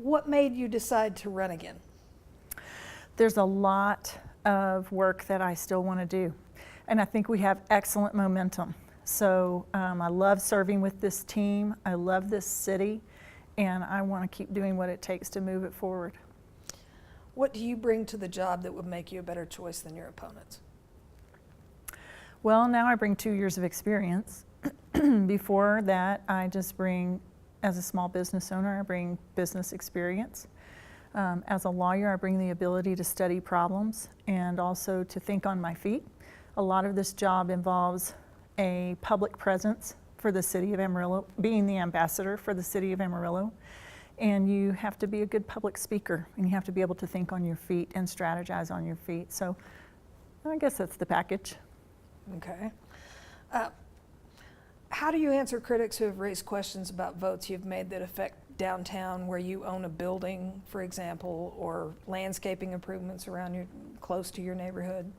What made you decide to run again? There's a lot of work that I still want to do, and I think we have excellent momentum. So I love serving with this team. I love this city, and I want to keep doing what it takes to move it forward. What do you bring to the job that would make you a better choice than your opponents? Well, now I bring 2 years of experience. Before that, I just bring, as a small business owner, I bring business experience. As a lawyer, I bring the ability to study problems and also to think on my feet. A lot of this job involves a public presence for the city of Amarillo, being the ambassador for the city of Amarillo. And you have to be a good public speaker, and you have to be able to think on your feet and strategize on your feet. So I guess that's the package. Okay. How do you answer critics who have raised questions about votes you've made that affect downtown, where you own a building, for example, or landscaping improvements around close to your neighborhood?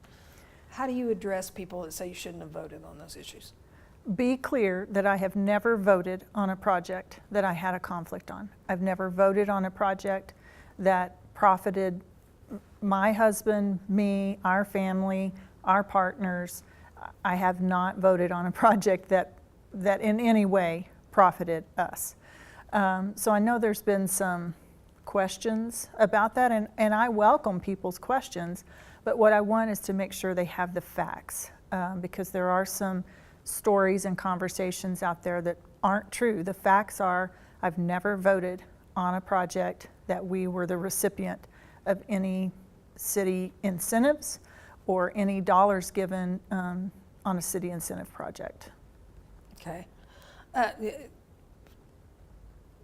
How do you address people that say you shouldn't have voted on those issues? Be clear that I have never voted on a project that I had a conflict on. I've never voted on a project that profited my husband, me, our family, our partners. I have not voted on a project that in any way profited us. So I know there's been some questions about that, and I welcome people's questions, but what I want is to make sure they have the facts, because there are some stories and conversations out there that aren't true. The facts are, I've never voted on a project that we were the recipient of any city incentives or any dollars given on a city incentive project. Okay.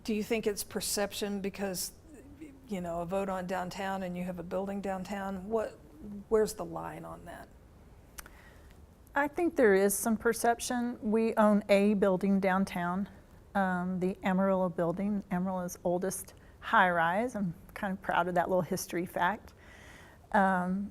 Do you think it's perception because, you know, a vote on downtown and you have a building downtown? Where's the line on that? I think there is some perception. We own a building downtown, the Amarillo Building, Amarillo's oldest high-rise. I'm kind of proud of that little history fact. I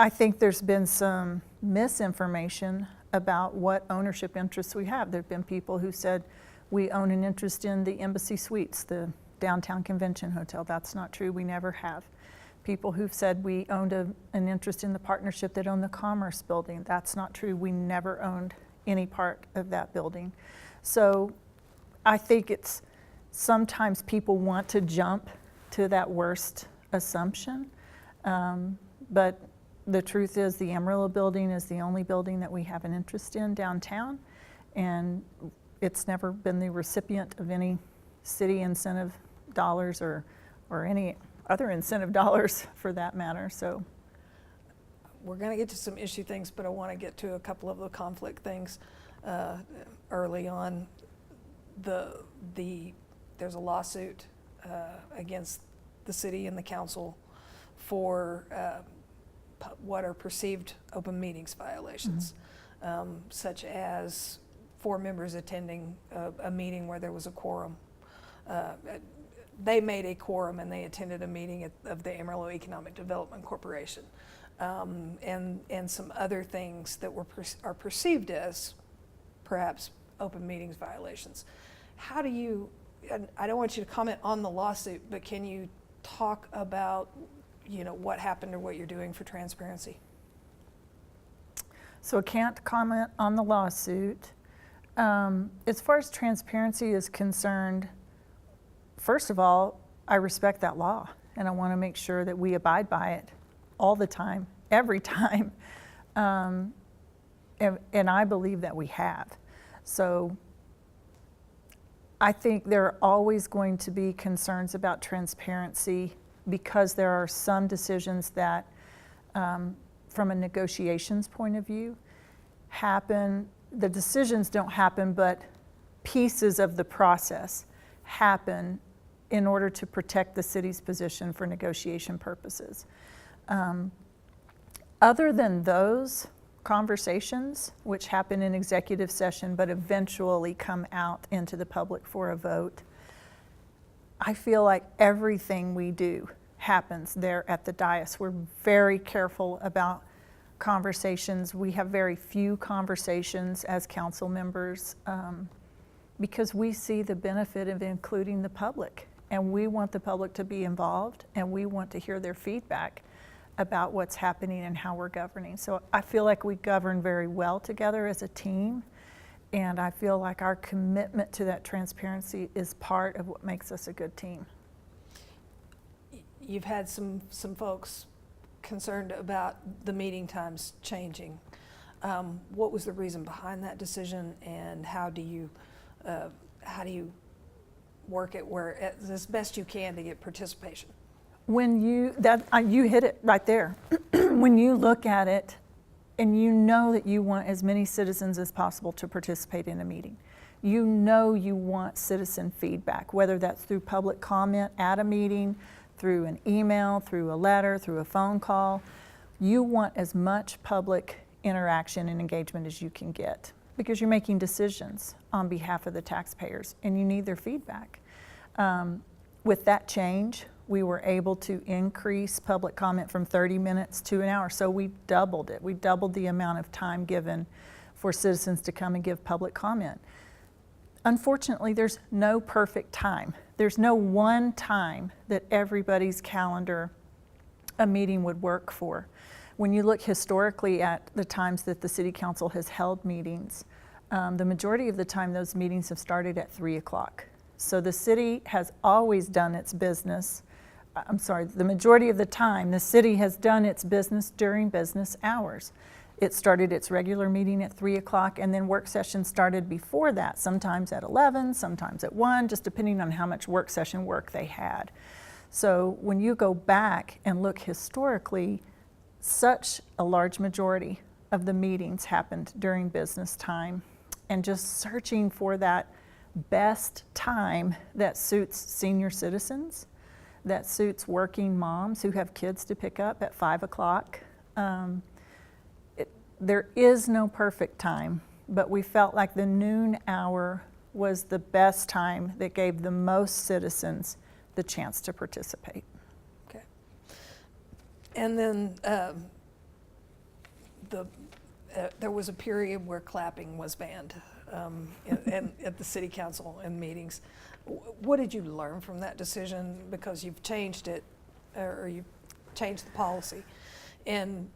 think there's been some misinformation about what ownership interests we have. There have been people who said we own an interest in the Embassy Suites, the downtown convention hotel. That's not true. We never have. People who've said we owned an interest in the partnership that owned the Commerce Building. That's not true. We never owned any part of that building. So I think it's sometimes people want to jump to that worst assumption. But the truth is the Amarillo Building is the only building that we have an interest in downtown, and it's never been the recipient of any city incentive dollars or any other incentive dollars for that matter. So we're going to get to some issue things, but I want to get to a couple of the conflict things early on. There's a lawsuit against the city and the council for what are perceived open meetings violations, such as 4 members attending a meeting where there was a quorum. They made a quorum and they attended a meeting of the Amarillo Economic Development Corporation, and some other things that are perceived as perhaps open meetings violations. How do you, and I don't want you to comment on the lawsuit, but can you talk about, you know, what happened or what you're doing for transparency? So I can't comment on the lawsuit. As far as transparency is concerned, first of all, I respect that law, and I want to make sure that we abide by it all the time, every time. And I believe that we have. So I think there are always going to be concerns about transparency because there are some decisions that, from a negotiations point of view, happen. The decisions don't happen, but pieces of the process happen in order to protect the city's position for negotiation purposes. Other than those conversations, which happen in executive session but eventually come out into the public for a vote, I feel like everything we do happens there at the dais. We're very careful about conversations. We have very few conversations as council members because we see the benefit of including the public and we want the public to be involved, and we want to hear their feedback about what's happening and how we're governing. So I feel like we govern very well together as a team, and I feel like our commitment to that transparency is part of what makes us a good team. You've had some folks concerned about the meeting times changing. What was the reason behind that decision, and how do you work it where as best you can to get participation? When you hit it right there. When you look at it and you know that you want as many citizens as possible to participate in a meeting, you know you want citizen feedback, whether that's through public comment at a meeting, through an email, through a letter, through a phone call. You want as much public interaction and engagement as you can get, because you're making decisions on behalf of the taxpayers and you need their feedback. With that change, we were able to increase public comment from 30 minutes to an hour. So we doubled it. We doubled the amount of time given for citizens to come and give public comment. Unfortunately, there's no perfect time. There's no one time that everybody's calendar a meeting would work for. When you look historically at the times that the City Council has held meetings, the majority of the time those meetings have started at 3 o'clock. So the city has always done its business, the majority of the time the city has done its business during business hours. It started its regular meeting at 3 o'clock, and then work sessions started before that, sometimes at 11, sometimes at 1, just depending on how much work session work they had. So when you go back and look historically, such a large majority of the meetings happened during business time, and just searching for that best time that suits senior citizens, that suits working moms who have kids to pick up at 5 o'clock. There is no perfect time, but we felt like the noon hour was the best time that gave the most citizens the chance to participate. Okay. And then there was a period where clapping was banned at the City Council and meetings. What did you learn from that decision? Because you've changed it, or you've changed the policy, and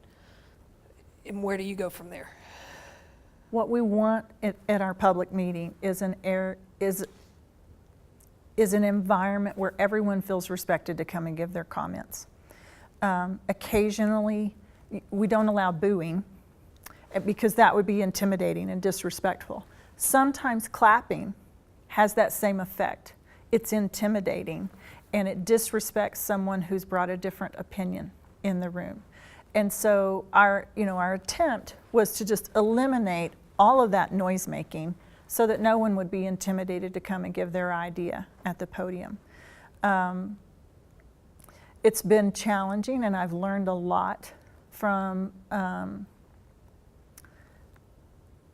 where do you go from there? What we want at our public meeting is an environment where everyone feels respected to come and give their comments. Occasionally, we don't allow booing because that would be intimidating and disrespectful. Sometimes clapping has that same effect. It's intimidating and it disrespects someone who's brought a different opinion in the room. And so our attempt was to just eliminate all of that noise making so that no one would be intimidated to come and give their idea at the podium. It's been challenging, and I've learned a lot from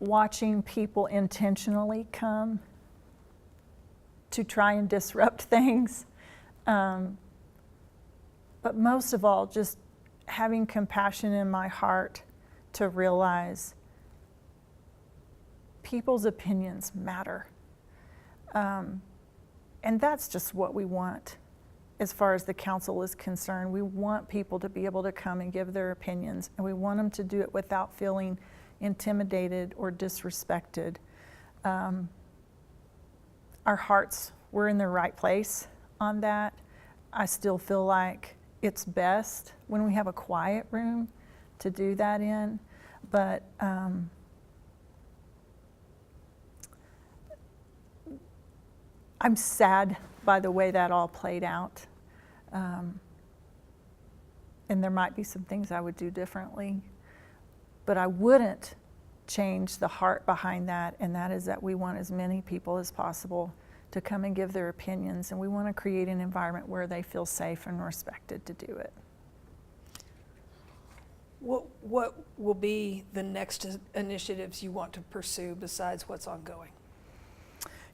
watching people intentionally come to try and disrupt things. But most of all, just having compassion in my heart to realize people's opinions matter. And that's just what we want as far as the council is concerned. We want people to be able to come and give their opinions, and we want them to do it without feeling intimidated or disrespected. Our hearts were in the right place on that. I still feel like it's best when we have a quiet room to do that in, but I'm sad by the way that all played out. And there might be some things I would do differently, but I wouldn't change the heart behind that, and that is that we want as many people as possible to come and give their opinions, and we want to create an environment where they feel safe and respected to do it. What will be the next initiatives you want to pursue besides what's ongoing?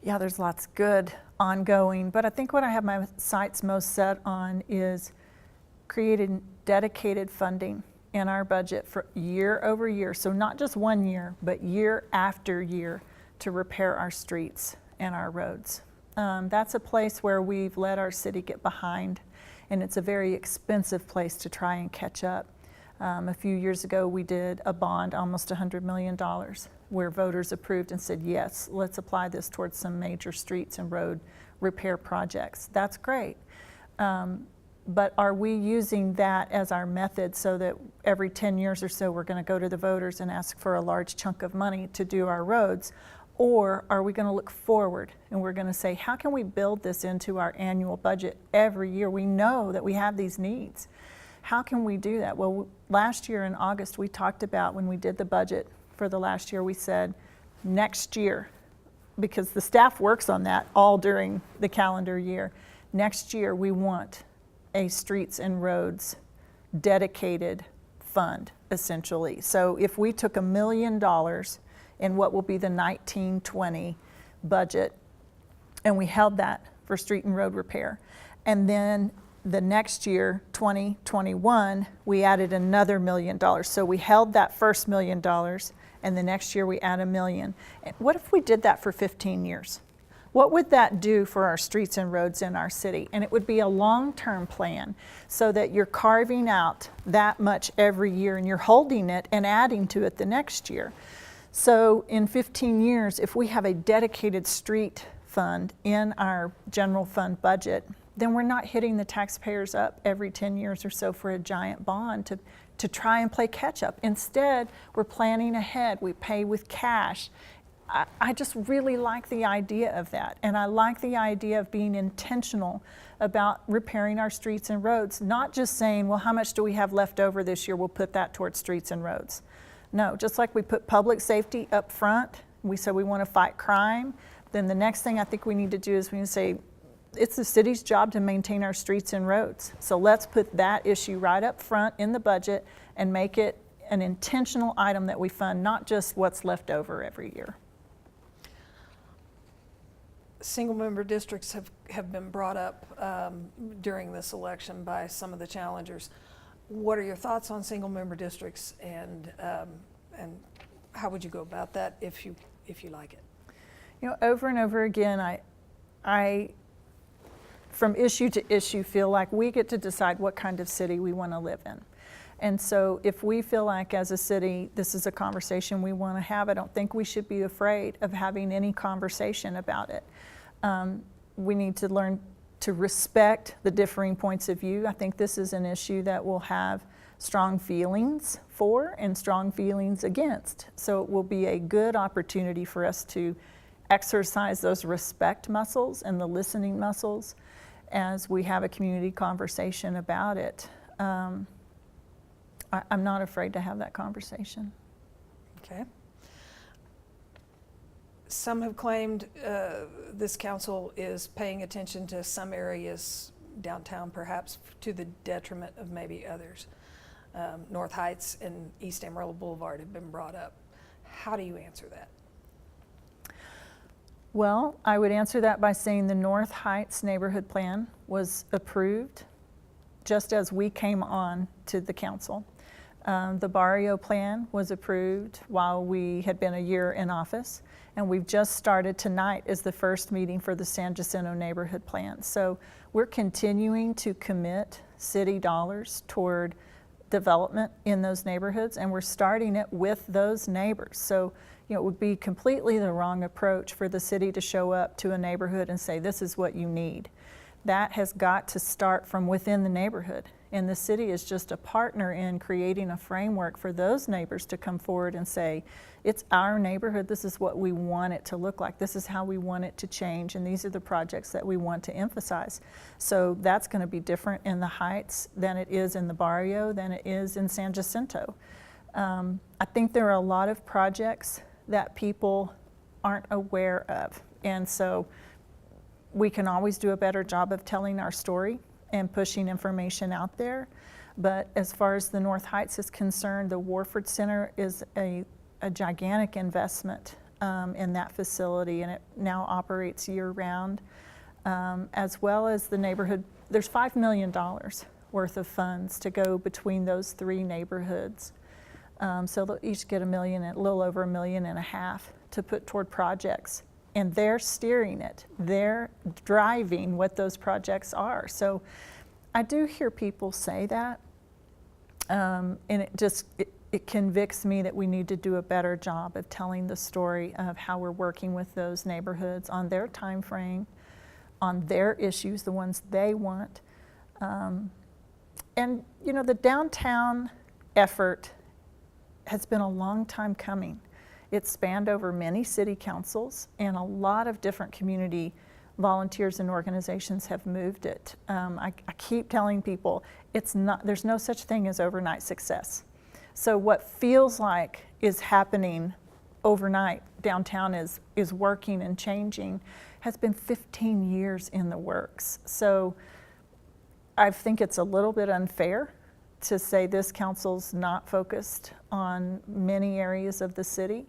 Yeah, there's lots good ongoing, but I think what I have my sights most set on is creating dedicated funding in our budget for year over year. So not just 1 year, but year after year to repair our streets and our roads. That's a place where we've let our city get behind, and it's a very expensive place to try and catch up. A few years ago, we did a bond, almost $100 million, where voters approved and said, yes, let's apply this towards some major streets and road repair projects. That's great. But are we using that as our method so that every 10 years or so we're going to go to the voters and ask for a large chunk of money to do our roads? Or are we going to look forward and we're going to say, how can we build this into our annual budget every year? We know that we have these needs. How can we do that? Well, last year in August, we talked about, when we did the budget for the last year, we said next year, because the staff works on that all during the calendar year, next year we want a streets and roads dedicated fund, essentially. So if we took $1 million in what will be the 1920 budget, and we held that for street and road repair, and then the next year, 2021, we added another $1 million. So we held that first $1 million, and the next year we add $1 million. What if we did that for 15 years? What would that do for our streets and roads in our city? And it would be a long-term plan so that you're carving out that much every year and you're holding it and adding to it the next year. So in 15 years, if we have a dedicated street fund in our general fund budget, then we're not hitting the taxpayers up every 10 years or so for a giant bond to try and play catch up. Instead, we're planning ahead. We pay with cash. I just really like the idea of that. And I like the idea of being intentional about repairing our streets and roads, not just saying, well, how much do we have left over this year? We'll put that towards streets and roads. No, just like we put public safety up front, we said we want to fight crime, then the next thing I think we need to do is we need to say, it's the city's job to maintain our streets and roads. So let's put that issue right up front in the budget and make it an intentional item that we fund, not just what's left over every year. Single-member districts have been brought up during this election by some of the challengers. What are your thoughts on single-member districts, and how would you go about that if you like it? You know, over and over again, I from issue to issue feel like we get to decide what kind of city we want to live in. And so if we feel like as a city this is a conversation we want to have, I don't think we should be afraid of having any conversation about it. We need to learn to respect the differing points of view. I think this is an issue that will have strong feelings for and strong feelings against. So it will be a good opportunity for us to exercise those respect muscles and the listening muscles as we have a community conversation about it. I'm not afraid to have that conversation. Okay. Some have claimed this council is paying attention to some areas downtown, perhaps to the detriment of maybe others. North Heights and East Amarillo Boulevard have been brought up. How do you answer that? Well, I would answer that by saying the North Heights neighborhood plan was approved just as we came on to the council. The Barrio plan was approved while we had been a year in office, and we've just started tonight as the first meeting for the San Jacinto neighborhood plan. So we're continuing to commit city dollars toward development in those neighborhoods, and we're starting it with those neighbors. So, you know, it would be completely the wrong approach for the city to show up to a neighborhood and say, this is what you need. That has got to start from within the neighborhood. And the city is just a partner in creating a framework for those neighbors to come forward and say, it's our neighborhood, this is what we want it to look like, this is how we want it to change, and these are the projects that we want to emphasize. So that's going to be different in the Heights than it is in the Barrio, than it is in San Jacinto. I think there are a lot of projects that people aren't aware of, and so we can always do a better job of telling our story and pushing information out there. But as far as the North Heights is concerned, the Warford Center is a gigantic investment in that facility, and it now operates year-round, as well as the neighborhood. There's $5 million worth of funds to go between those three neighborhoods. So they'll each get $1 million, a little over $1.5 million to put toward projects and they're steering it. They're driving what those projects are. So I do hear people say that, and it convicts me that we need to do a better job of telling the story of how we're working with those neighborhoods on their time frame, on their issues, the ones they want. And you know, the downtown effort has been a long time coming. It spanned over many city councils, and a lot of different community volunteers and organizations have moved it. I keep telling people, there's no such thing as overnight success. So what feels like is happening overnight, downtown is working and changing, has been 15 years in the works. So I think it's a little bit unfair to say this council's not focused on many areas of the city.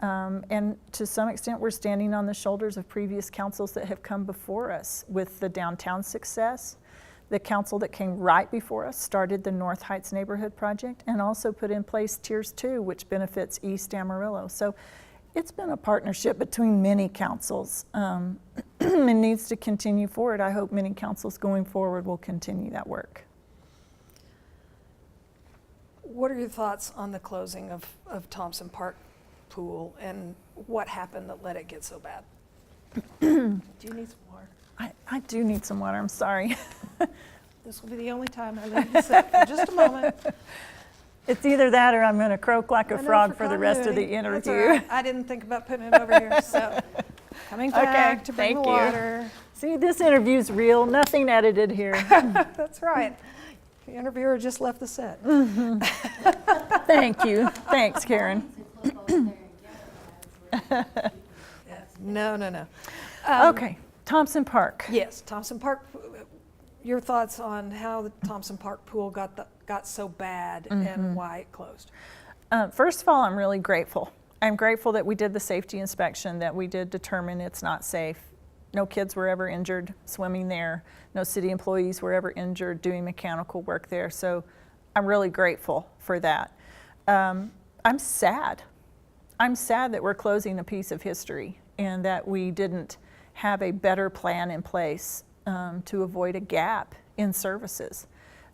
And to some extent, we're standing on the shoulders of previous councils that have come before us with the downtown success. The council that came right before us started the North Heights Neighborhood Project and also put in place Tiers 2, which benefits East Amarillo. So it's been a partnership between many councils and needs to continue forward. I hope many councils going forward will continue that work. What are your thoughts on the closing of Thompson Park Pool and what happened that let it get so bad? Do you need some water? I do need some water, I'm sorry. This will be the only time I leave you sit for just a moment. It's either that or I'm going to croak like a frog for the rest of the continuity. That's interview. all right. I didn't think about putting it over here, so coming back to bring the thank you. water. See, this interview's real, nothing edited here. That's right. The interviewer just left the set. Thank you. Thanks, Karen. No. Okay, Thompson Park. Yes, Thompson Park. Your thoughts on how the Thompson Park pool got so bad and why it closed? First of all, I'm really grateful. I'm grateful that we did the safety inspection, that we did determine it's not safe. No kids were ever injured swimming there. No city employees were ever injured doing mechanical work there. So I'm really grateful for that. I'm sad. I'm sad that we're closing a piece of history and that we didn't have a better plan in place to avoid a gap in services.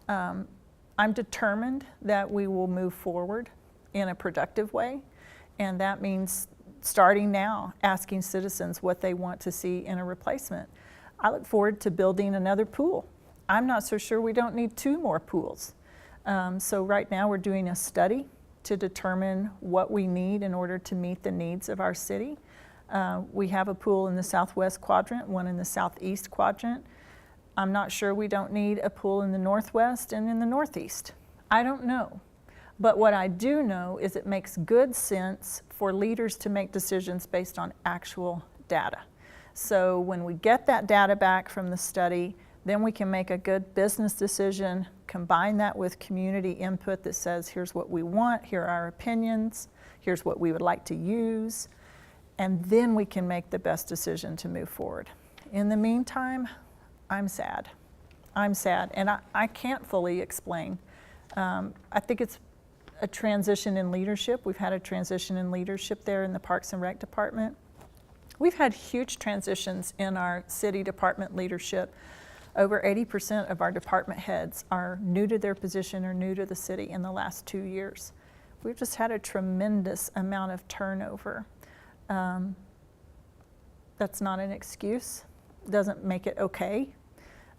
I'm determined that we will move forward in a productive way, and that means starting now, asking citizens what they want to see in a replacement. I look forward to building another pool. I'm not so sure we don't need 2 more pools. So right now we're doing a study to determine what we need in order to meet the needs of our city. We have a pool in the southwest quadrant, one in the southeast quadrant. I'm not sure we don't need a pool in the northwest and in the northeast. I don't know. But what I do know is it makes good sense for leaders to make decisions based on actual data. So when we get that data back from the study, then we can make a good business decision, combine that with community input that says, here's what we want, here are our opinions, here's what we would like to use, and then we can make the best decision to move forward. In the meantime, I'm sad. I'm sad, and I can't fully explain. I think it's a transition in leadership. We've had a transition in leadership there in the Parks and Rec Department. We've had huge transitions in our city department leadership. Over 80% of our department heads are new to their position or new to the city in the last 2 years. We've just had a tremendous amount of turnover. That's not an excuse, doesn't make it okay,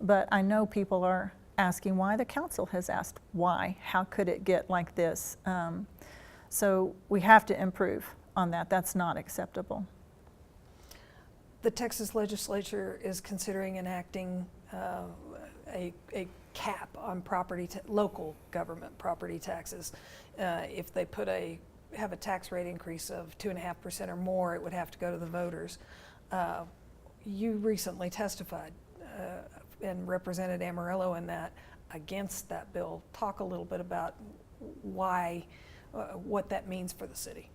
but I know people are asking why. The council has asked why. How could it get like this? So we have to improve on that. That's not acceptable. The Texas legislature is considering enacting a cap on local government property taxes. If they have a tax rate increase of 2.5% or more, it would have to go to the voters. You recently testified and represented Amarillo in that, against that bill. Talk a little bit about why, what that means for the city.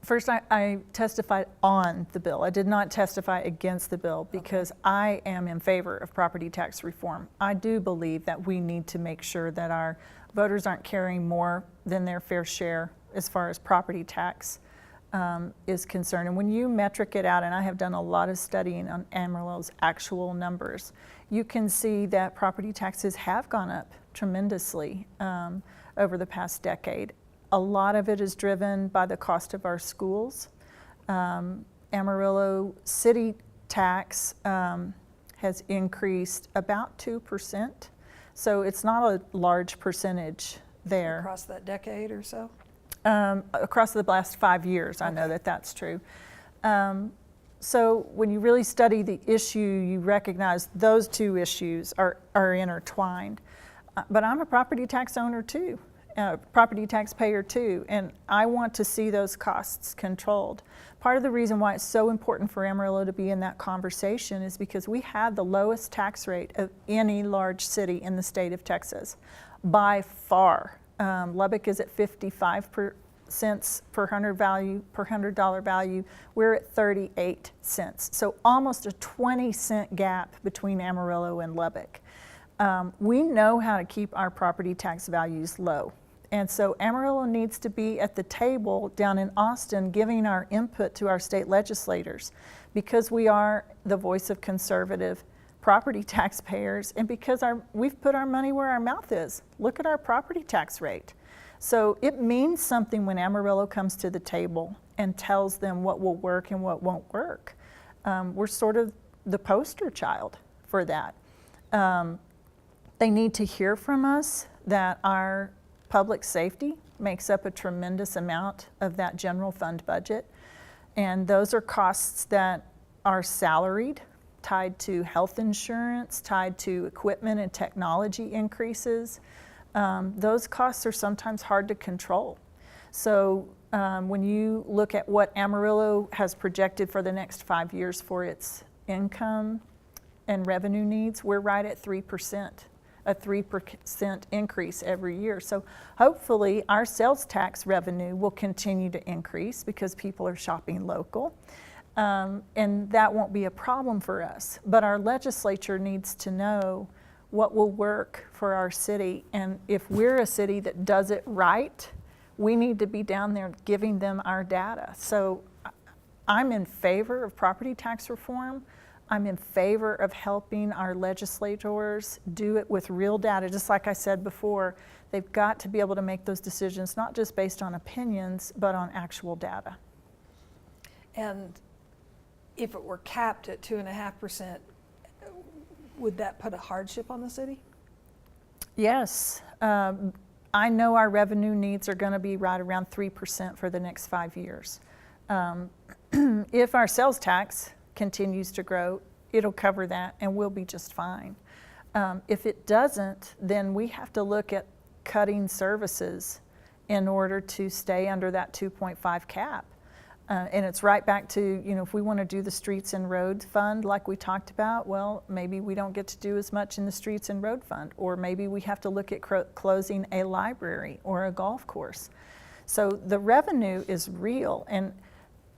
First, I testified on the bill. I did not testify against the bill because I am in favor of property tax reform. I do believe that we need to make sure that our voters aren't carrying more than their fair share as far as property tax. is concerned. And when you metric it out, and I have done a lot of studying on Amarillo's actual numbers, you can see that property taxes have gone up tremendously over the past decade. A lot of it is driven by the cost of our schools. Amarillo city tax has increased about 2%. So it's not a large percentage there. Across that decade or so? Across the last 5 years, I know Okay. that that's true. So when you really study the issue, you recognize those two issues are intertwined. But I'm a property tax owner too, property taxpayer too, and I want to see those costs controlled. Part of the reason why it's so important for Amarillo to be in that conversation is because we have the lowest tax rate of any large city in the state of Texas, by far. Lubbock is at 55 cents per $100 value. We're at 38 cents. So almost a 20-cent gap between Amarillo and Lubbock. We know how to keep our property tax values low. And so Amarillo needs to be at the table down in Austin giving our input to our state legislators, because we are the voice of conservative property taxpayers, and because we've put our money where our mouth is. Look at our property tax rate. So it means something when Amarillo comes to the table and tells them what will work and what won't work. We're sort of the poster child for that. They need to hear from us that our public safety makes up a tremendous amount of that general fund budget, and those are costs that are salaried, tied to health insurance, tied to equipment and technology increases. Those costs are sometimes hard to control. So when you look at what Amarillo has projected for the next 5 years for its income and revenue needs, we're right at 3%, a 3% increase every year. So hopefully our sales tax revenue will continue to increase because people are shopping local. And that won't be a problem for us. But our legislature needs to know what will work for our city. And if we're a city that does it right, we need to be down there giving them our data. So I'm in favor of property tax reform. I'm in favor of helping our legislators do it with real data. Just like I said before, they've got to be able to make those decisions, not just based on opinions, but on actual data. And if it were capped at 2.5%, would that put a hardship on the city? Yes. I know our revenue needs are going to be right around 3% for the next 5 years. If our sales tax continues to grow, it'll cover that and we'll be just fine. If it doesn't, then we have to look at cutting services in order to stay under that 2.5 cap. And it's right back to, if we want to do the Streets and Roads Fund like we talked about, well, maybe we don't get to do as much in the Streets and Road Fund, or maybe we have to look at closing a library or a golf course. So the revenue is real, and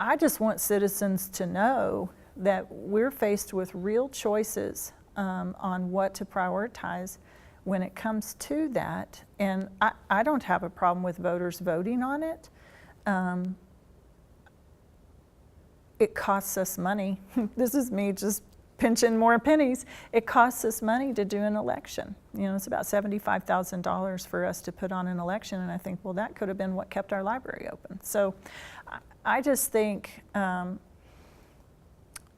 I just want citizens to know that we're faced with real choices on what to prioritize when it comes to that. And I don't have a problem with voters voting on it. It costs us money. This is me just pinching more pennies. It costs us money to do an election. It's about $75,000 for us to put on an election, and I think, well, that could have been what kept our library open. So I just think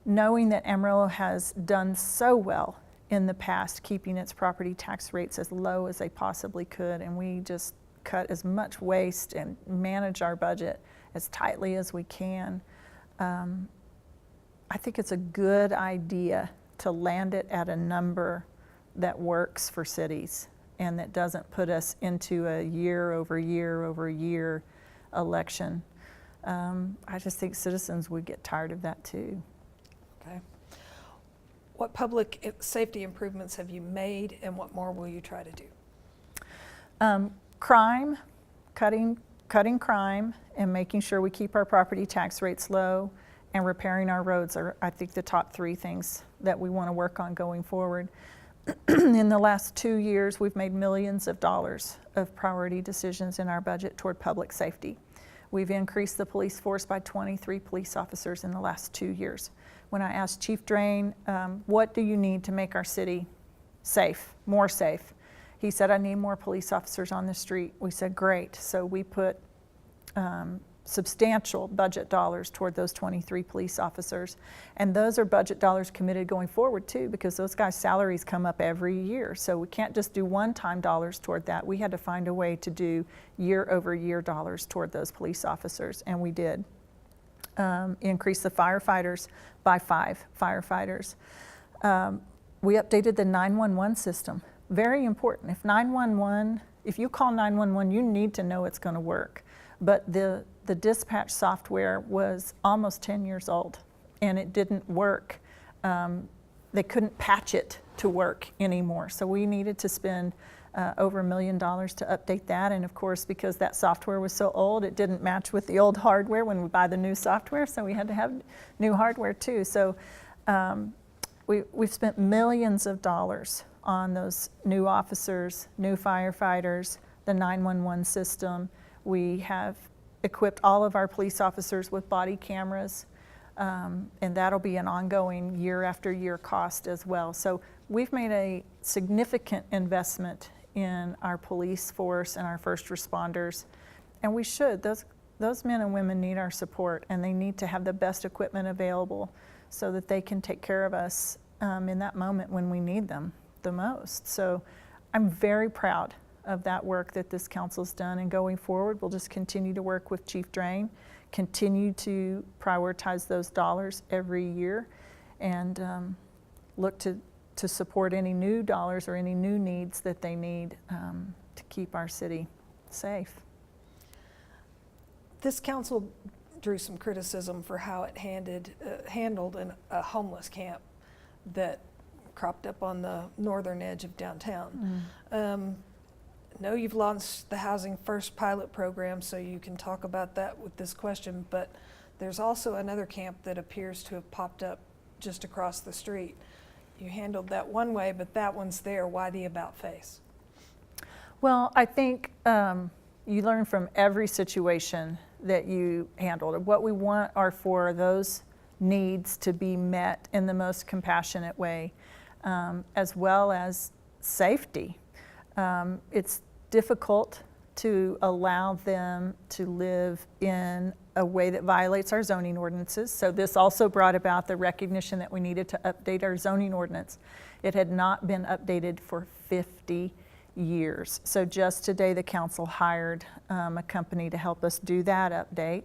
knowing that Amarillo has done so well in the past keeping its property tax rates as low as they possibly could, and we just cut as much waste and manage our budget as tightly as we can, I think it's a good idea to land it at a number that works for cities and that doesn't put us into a year over year election. I just think citizens would get tired of that too. Okay. What public safety improvements have you made, and what more will you try to do? Crime, cutting crime and making sure we keep our property tax rates low, and repairing our roads are, I think, the top 3 things that we want to work on going forward. In the last 2 years, we've made millions of dollars of priority decisions in our budget toward public safety. We've increased the police force by 23 police officers in the last 2 years. When I asked Chief Drain, what do you need to make our city safe, more safe? He said, I need more police officers on the street. We said, great. So we put substantial budget dollars toward those 23 police officers. And those are budget dollars committed going forward too, because those guys' salaries come up every year. So we can't just do one-time dollars toward that. We had to find a way to do year-over-year dollars toward those police officers, and we did. Increase the firefighters by 5 firefighters. We updated the 911 system. Very important. If you call 911, you need to know it's going to work. But the dispatch software was almost 10 years old, and it didn't work. They couldn't patch it to work anymore. So we needed to spend over $1 million to update that. And of course, because that software was so old, it didn't match with the old hardware when we buy the new software. So we had to have new hardware too. So we've spent millions of dollars on those new officers, new firefighters, the 911 system. We have equipped all of our police officers with body cameras, and that'll be an ongoing year after year cost as well. So we've made a significant investment in our police force and our first responders, and we should. Those men and women need our support, and they need to have the best equipment available so that they can take care of us in that moment when we need them the most. So I'm very proud of that work that this council's done, and going forward we'll just continue to work with Chief Drain, continue to prioritize those dollars every year, and look to support any new dollars or any new needs that they need to keep our city safe. This council drew some criticism for how it handled a homeless camp that cropped up on the northern edge of downtown. No, you've launched the Housing First pilot program, so you can talk about that with this question, but there's also another camp that appears to have popped up just across the street. You handled that one way, but that one's there. Why the about face? Well, I think you learn from every situation that you handled. What we want are for those needs to be met in the most compassionate way, as well as safety. It's difficult to allow them to live in a way that violates our zoning ordinances. So this also brought about the recognition that we needed to update our zoning ordinance. It had not been updated for 50 years. So just today the council hired a company to help us do that update.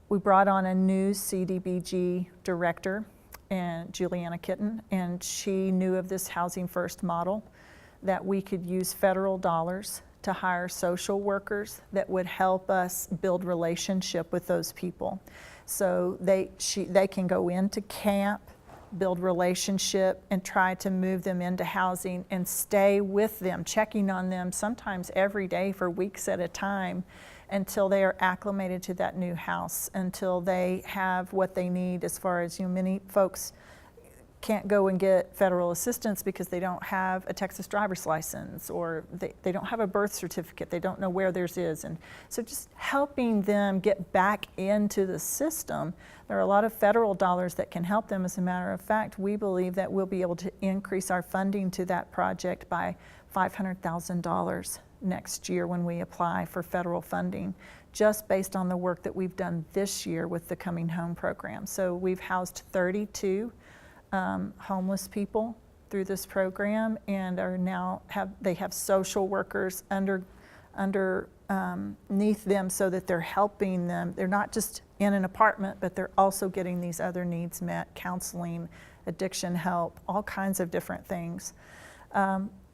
We brought on a new CDBG director, and Juliana Kitten, and she knew of this Housing First model, that we could use federal dollars to hire social workers that would help us build relationship with those people. So they can go into camp, build relationship, and try to move them into housing and stay with them, checking on them sometimes every day for weeks at a time until they are acclimated to that new house, until they have what they need as far as, many folks can't go and get federal assistance because they don't have a Texas driver's license, or they don't have a birth certificate, they don't know where theirs is. And so just helping them get back into the system. There are a lot of federal dollars that can help them. As a matter of fact, we believe that we'll be able to increase our funding to that project by $500,000 next year when we apply for federal funding, just based on the work that we've done this year with the Coming Home program. So we've housed 32 homeless people through this program, and are now have social workers underneath them, so that they're helping them. They're not just in an apartment, but they're also getting these other needs met: counseling, addiction help, all kinds of different things.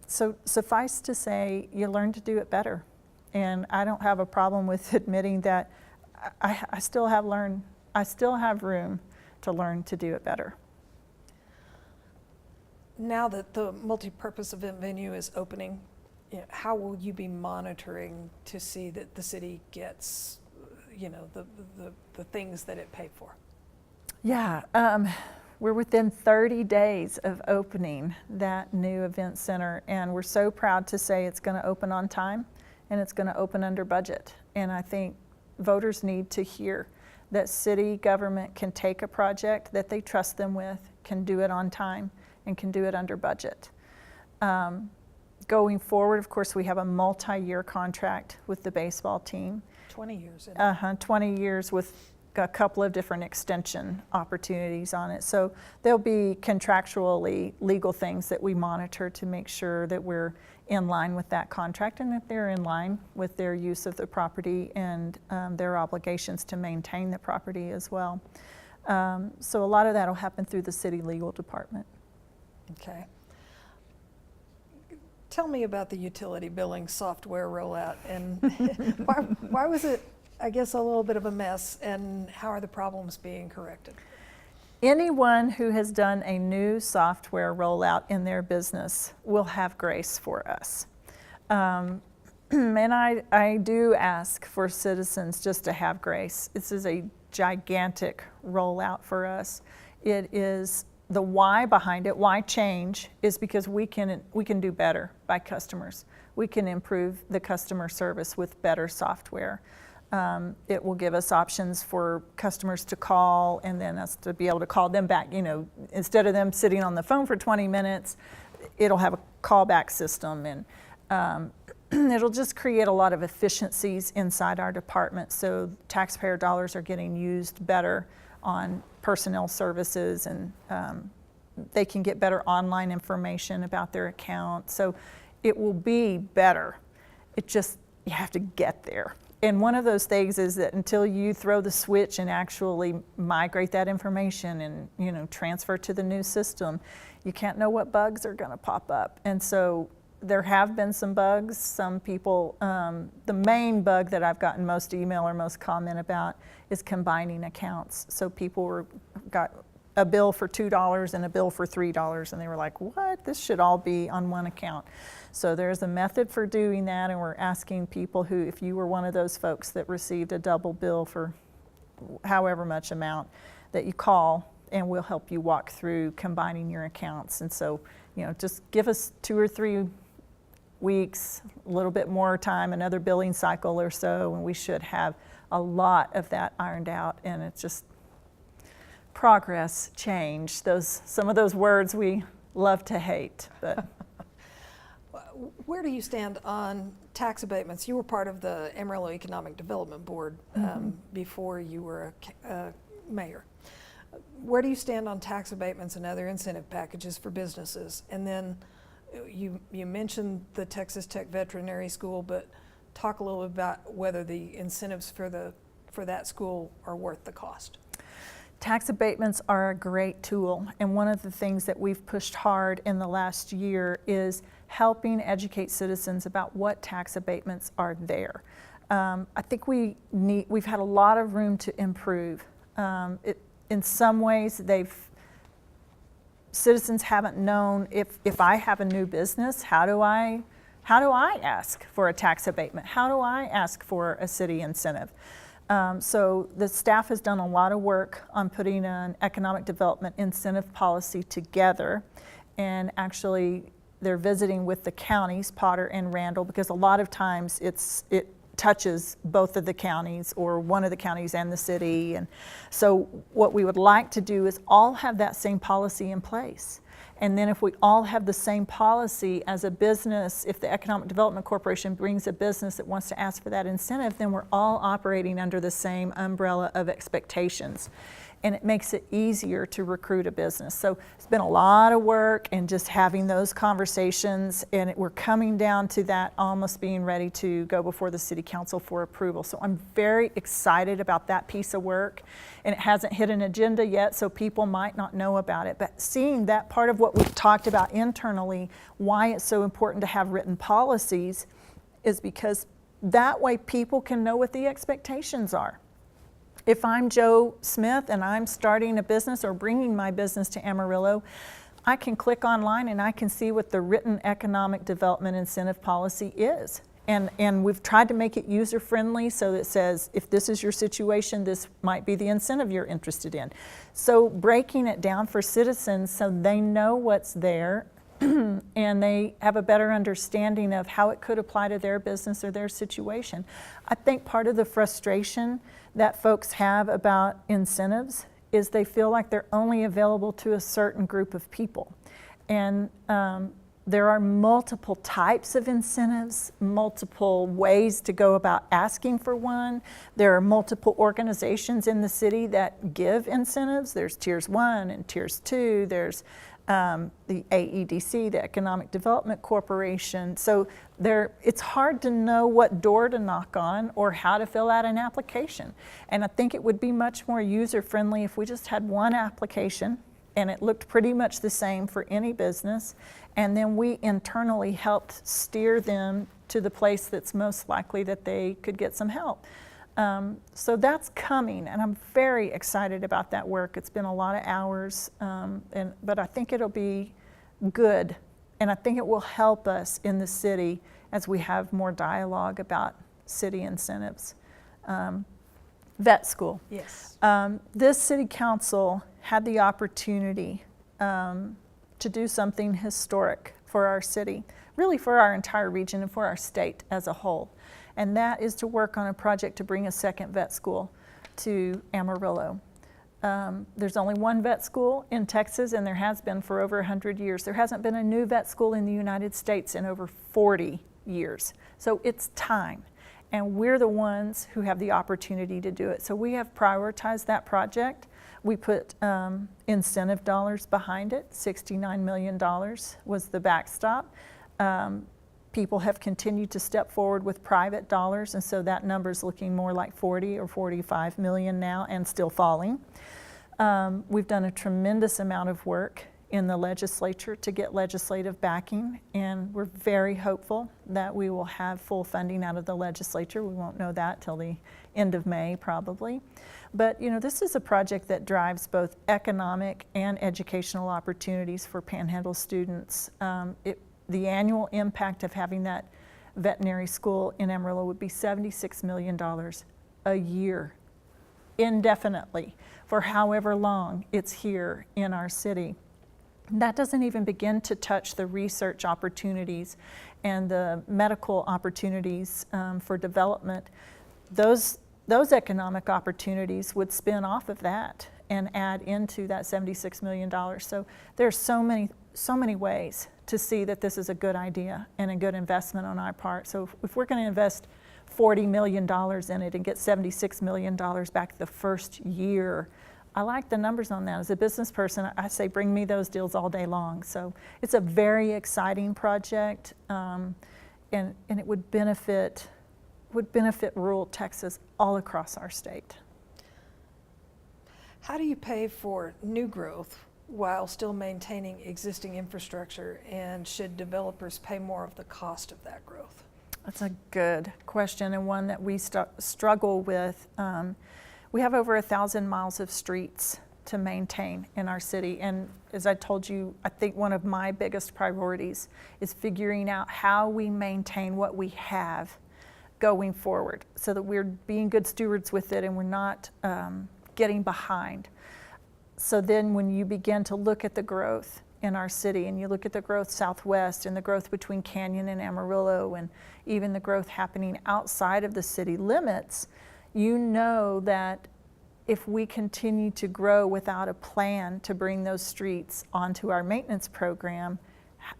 So suffice to say, you learn to do it better, and I don't have a problem with admitting that I still have room to learn to do it better. Now that the multi-purpose event venue is opening, how will you be monitoring to see that the city gets, the things that it paid for? Yeah, we're within 30 days of opening that new event center, and we're so proud to say it's going to open on time. and it's going to open under budget. And I think voters need to hear that city government can take a project that they trust them with, can do it on time, and can do it under budget. Going forward, of course, we have a multi-year contract with the baseball team. 20 years. Isn't it? 20 years with a couple of different extension opportunities on it. So there'll be contractually legal things that we monitor to make sure that we're in line with that contract and that they're in line with their use of the property and their obligations to maintain the property as well. So a lot of that will happen through the city legal department. Okay. Tell me about the utility billing software rollout, and why was it, I guess, a little bit of a mess, and how are the problems being corrected? Anyone who has done a new software rollout in their business will have grace for us. And I do ask for citizens just to have grace. This is a gigantic rollout for us. It is the why behind it, why change, is because we can do better by customers. We can improve the customer service with better software. It will give us options for customers to call and then us to be able to call them back. You know, instead of them sitting on the phone for 20 minutes, it'll have a callback system, and it'll just create a lot of efficiencies inside our department. So taxpayer dollars are getting used better on personnel services, and they can get better online information about their account. So it will be better. It just, you have to get there. And one of those things is that until you throw the switch and actually migrate that information and, you know, transfer to the new system, you can't know what bugs are going to pop up. And so there have been some bugs. Some people, the main bug that I've gotten most email or most comment about is combining accounts. So people got a bill for $2 and a bill for $3, and they were like, what? This should all be on one account. So there's a method for doing that, and we're asking people who, if you were one of those folks that received a double bill for however much amount, that you call, and we'll help you walk through combining your accounts. And so, you know, just give us 2 or 3 weeks, a little bit more time, another billing cycle or so, and we should have a lot of that ironed out. And it's just progress, change, some of those words we love to hate. But where do you stand on tax abatements? You were part of the Amarillo Economic Development Board before you were a mayor. Where do you stand on tax abatements and other incentive packages for businesses? And then you mentioned the Texas Tech Veterinary School, but talk a little bit about whether the incentives for that school are worth the cost. Tax abatements are a great tool, and one of the things that we've pushed hard in the last year is helping educate citizens about what tax abatements are there. I think we've had a lot of room to improve. In some ways, citizens haven't known if I have a new business, how do I ask for a tax abatement? How do I ask for a city incentive? So the staff has done a lot of work on putting an economic development incentive policy together, and actually they're visiting with the counties, Potter and Randall, because a lot of times it touches both of the counties or one of the counties and the city. And so what we would like to do is all have that same policy in place. And then if we all have the same policy as a business, if the Economic Development Corporation brings a business that wants to ask for that incentive, then we're all operating under the same umbrella of expectations. And it makes it easier to recruit a business. So it's been a lot of work and just having those conversations, and we're coming down to that almost being ready to go before the City Council for approval. So I'm very excited about that piece of work, and it hasn't hit an agenda yet, so people might not know about it. But seeing that part of what we've talked about internally, why it's so important to have written policies, is because that way people can know what the expectations are. If I'm Joe Smith and I'm starting a business or bringing my business to Amarillo, I can click online and I can see what the written economic development incentive policy is. And we've tried to make it user-friendly so that it says, if this is your situation, this might be the incentive you're interested in. So breaking it down for citizens so they know what's there, and they have a better understanding of how it could apply to their business or their situation. I think part of the frustration that folks have about incentives is they feel like they're only available to a certain group of people. And there are multiple types of incentives, multiple ways to go about asking for one. There are multiple organizations in the city that give incentives. There's Tiers 1 and Tiers 2. There's the AEDC, the Economic Development Corporation. So it's hard to know what door to knock on or how to fill out an application. And I think it would be much more user-friendly if we just had one application and it looked pretty much the same for any business, and then we internally helped steer them to the place that's most likely that they could get some help. So that's coming, and I'm very excited about that work. It's been a lot of hours, but I think it'll be good, and I think it will help us in the city as we have more dialogue about city incentives. Vet school. Yes. This city council had the opportunity to do something historic for our city, really for our entire region and for our state as a whole. And that is to work on a project to bring a second vet school to Amarillo. There's only one vet school in Texas, and there has been for over 100 years. There hasn't been a new vet school in the United States in over 40 years. So it's time. And we're the ones who have the opportunity to do it. So we have prioritized that project. We put incentive dollars behind it. $69 million was the backstop. People have continued to step forward with private dollars, and so that number's looking more like 40 or 45 million now, and still falling. We've done a tremendous amount of work in the legislature to get legislative backing, and we're very hopeful that we will have full funding out of the legislature. We won't know that till the end of May, probably. But this is a project that drives both economic and educational opportunities for Panhandle students. The annual impact of having that veterinary school in Amarillo would be $76 million a year, indefinitely, for however long it's here in our city. That doesn't even begin to touch the research opportunities and the medical opportunities for development. Those economic opportunities would spin off of that and add into that $76 million. So there's so many ways to see that this is a good idea and a good investment on our part. So if we're going to invest $40 million in it and get $76 million back the first year, I like the numbers on that. As a business person, I say bring me those deals all day long. So it's a very exciting project, and it would benefit rural Texas all across our state. How do you pay for new growth while still maintaining existing infrastructure, and should developers pay more of the cost of that growth? That's a good question, and one that we struggle with. We have over 1,000 miles of streets to maintain in our city, and as I told you, I think one of my biggest priorities is figuring out how we maintain what we have going forward so that we're being good stewards with it and we're not getting behind. So then when you begin to look at the growth in our city, and you look at the growth southwest and the growth between Canyon and Amarillo, and even the growth happening outside of the city limits, you know that if we continue to grow without a plan to bring those streets onto our maintenance program,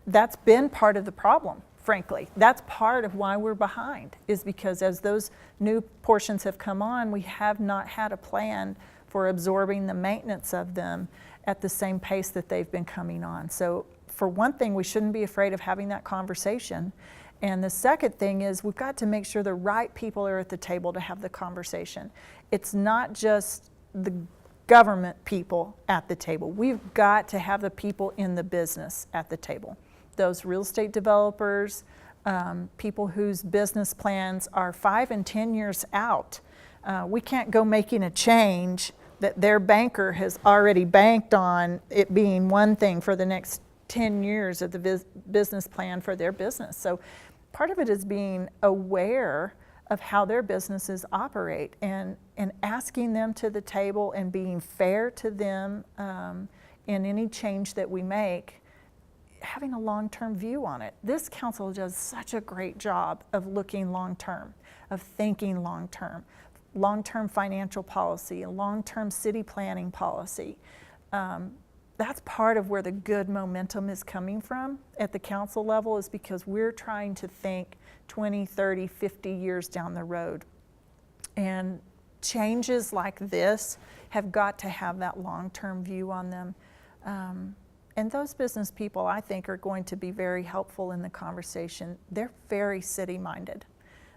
that's been part of the problem, frankly. That's part of why we're behind, is because as those new portions have come on, we have not had a plan for absorbing the maintenance of them at the same pace that they've been coming on. So for one thing, we shouldn't be afraid of having that conversation. And the second thing is we've got to make sure the right people are at the table to have the conversation. It's not just the government people at the table. We've got to have the people in the business at the table. Those real estate developers, people whose business plans are 5 and 10 years out. We can't go making a change that their banker has already banked on it being one thing for the next 10 years of the business plan for their business. So part of it is being aware of how their businesses operate and asking them to the table and being fair to them in any change that we make. having a long-term view on it. This council does such a great job of looking long-term, of thinking long-term financial policy, a long-term city planning policy. That's part of where the good momentum is coming from at the council level, is because we're trying to think 20, 30, 50 years down the road. And changes like this have got to have that long-term view on them. And those business people, I think, are going to be very helpful in the conversation. They're very city-minded.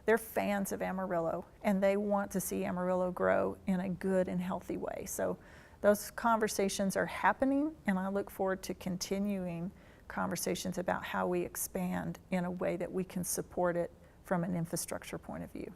They're fans of Amarillo, and they want to see Amarillo grow in a good and healthy way. So those conversations are happening, and I look forward to continuing conversations about how we expand in a way that we can support it from an infrastructure point of view.